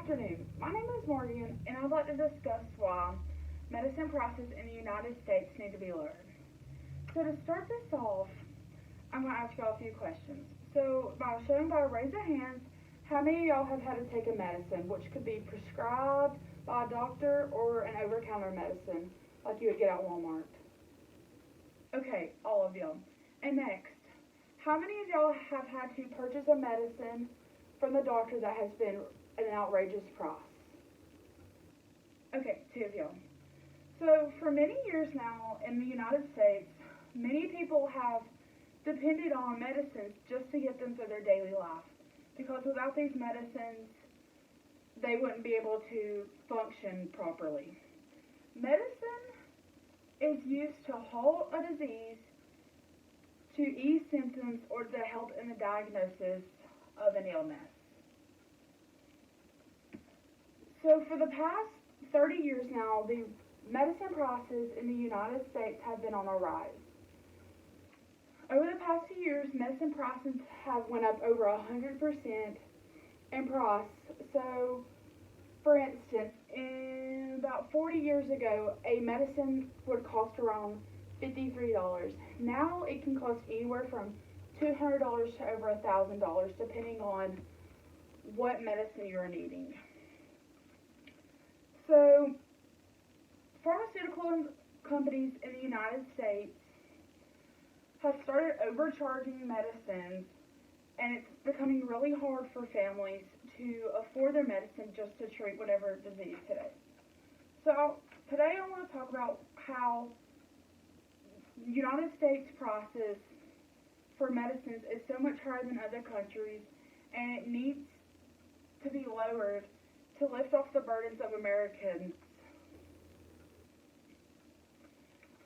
afternoon. My name is Morgan, and I'd like to discuss why medicine prices in the United States need to be lowered. So to start this off, I'm going to ask y'all a few questions. So by a raise of hands, how many of y'all have had to take a medicine, which could be prescribed by a doctor or an over-the-counter medicine, like you would get at Walmart? Okay, all of y'all. And next, how many of y'all have had to purchase a medicine from the doctor that has been an outrageous price? Okay, 2 of y'all. So for many years now in the United States, many people have depended on medicines just to get them through their daily life. Because without these medicines, they wouldn't be able to function properly. Medicine is used to halt a disease, to ease symptoms, or to help in the diagnosis of an illness. So for the past 30 years now, the medicine prices in the United States have been on a rise. Over the past few years, medicine prices have went up over 100% in price. So, for instance, about 40 years ago, a medicine would cost around $53. Now it can cost anywhere from $200 to over $1,000, depending on what medicine you're needing. So, pharmaceutical companies in the United States have started overcharging medicines, and it's becoming really hard for families to afford their medicine just to treat whatever disease today. So today I want to talk about how United States prices for medicines is so much higher than other countries, and it needs to be lowered to lift off the burdens of Americans.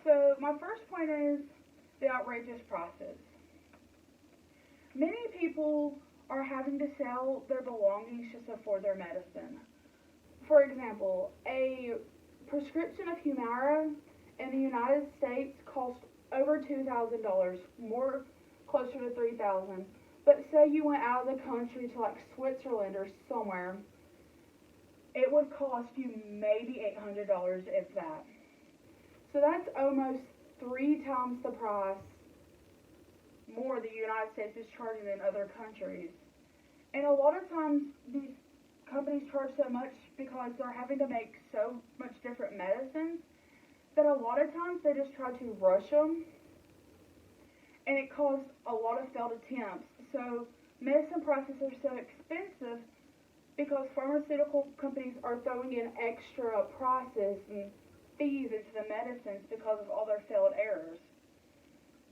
So my first point is the outrageous prices. Many people are having to sell their belongings just to afford their medicine. For example, a prescription of Humira in the United States costs over $2,000, more closer to $3,000. But say you went out of the country to like Switzerland or somewhere, it would cost you maybe $800, if that. So that's almost 3 times the price more the United States is charging than other countries. And a lot of times these companies charge so much because they're having to make so much different medicines that a lot of times they just try to rush them, and it causes a lot of failed attempts. So medicine prices are so expensive because pharmaceutical companies are throwing in extra prices and fees into the medicines because of all their failed errors.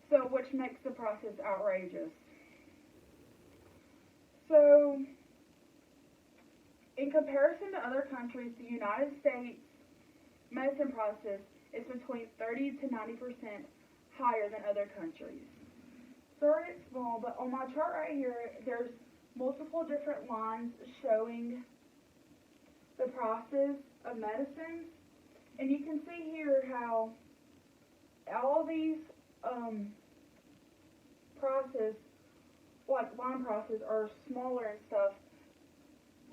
So, which makes the prices outrageous. So, in comparison to other countries, the United States medicine prices is between 30 to 90% higher than other countries. Sorry it's small, but on my chart right here, there's multiple different lines showing the prices of medicines. And you can see here how all these prices, like line prices, are smaller and stuff,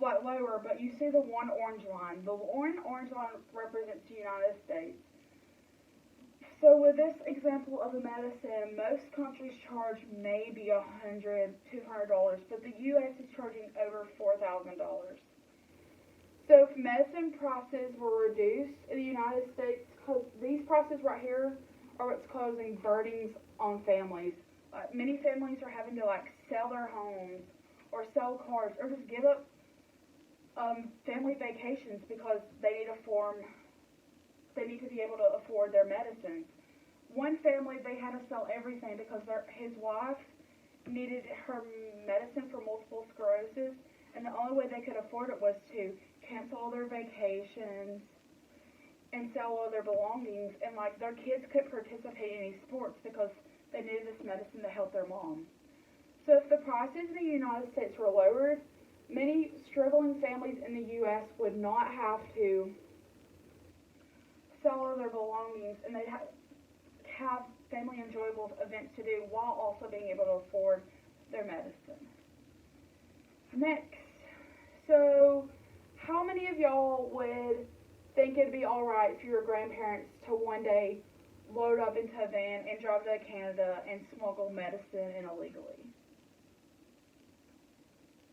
like lower, but you see the one orange line. The orange line represents the United States. So with this example of a medicine, most countries charge maybe $100, $200, but the U.S. is charging over $4,000. So if medicine prices were reduced in the United States, because these prices right here are what's causing burdens on families. Many families are having to sell their homes or sell cars or just give up family vacations because they need to be able to afford their medicines. One family, they had to sell everything because his wife needed her medicine for multiple sclerosis, and the only way they could afford it was to cancel all their vacations and sell all their belongings, and their kids couldn't participate in any sports because they needed this medicine to help their mom. So if the prices in the United States were lowered, many struggling families in the U.S. would not have to sell all their belongings, and they'd have family enjoyable events to do while also being able to afford their medicine. Next, so how many of y'all would think it'd be alright for your grandparents to one day load up into a van and drive to Canada and smuggle medicine in illegally?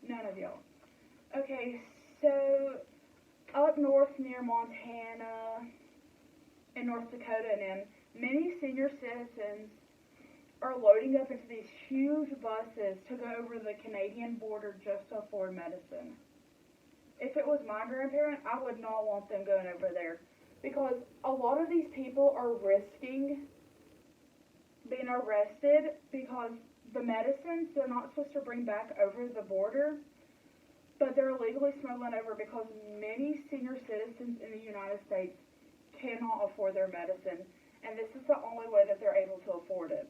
None of y'all. Okay, so up north near Montana and North Dakota and them, many senior citizens are loading up into these huge buses to go over the Canadian border just to afford medicine. If it was my grandparent, I would not want them going over there, because a lot of these people are risking being arrested because the medicines they're not supposed to bring back over the border, but they're illegally smuggling over because many senior citizens in the United States cannot afford their medicine, and this is the only way that they're able to afford it.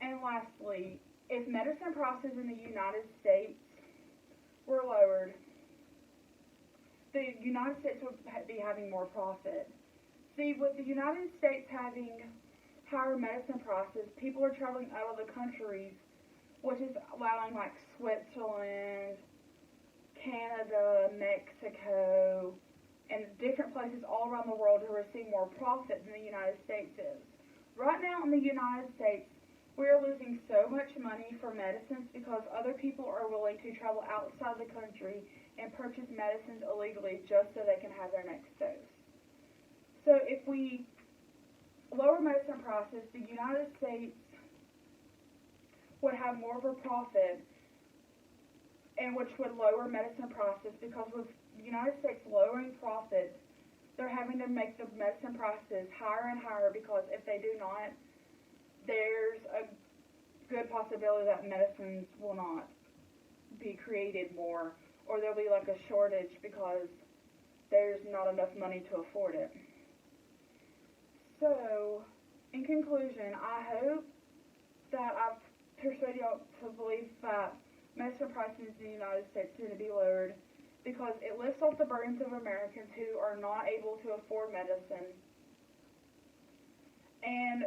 And lastly, if medicine prices in the United States were lowered, the United States would be having more profit. See, with the United States having higher medicine prices, people are traveling out of the countries, which is allowing like Switzerland, Canada, Mexico, and different places all around the world to receive more profit than the United States is. Right now in the United States, we are losing so much money for medicines because other people are willing to travel outside the country and purchase medicines illegally just so they can have their next dose. So if we lower medicine prices, the United States would have more of a profit, and which would lower medicine prices, because with the United States lowering profits, they're having to make the medicine prices higher and higher, because if they do not, there's a good possibility that medicines will not be created more, or there'll be like a shortage because there's not enough money to afford it. So, in conclusion, I hope that I've persuaded y'all to believe that medicine prices in the United States need to be lowered, because it lifts off the burdens of Americans who are not able to afford medicine, and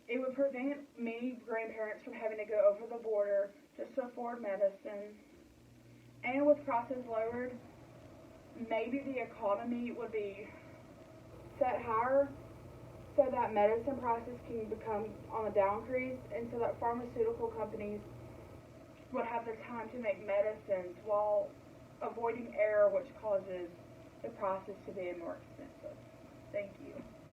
it would prevent many grandparents from having to go over the border just to afford medicine. And with prices lowered, maybe the economy would be set higher so that medicine prices can become on a downcrease, and so that pharmaceutical companies would have the time to make medicines while avoiding error, which causes the prices to be more expensive. Thank you.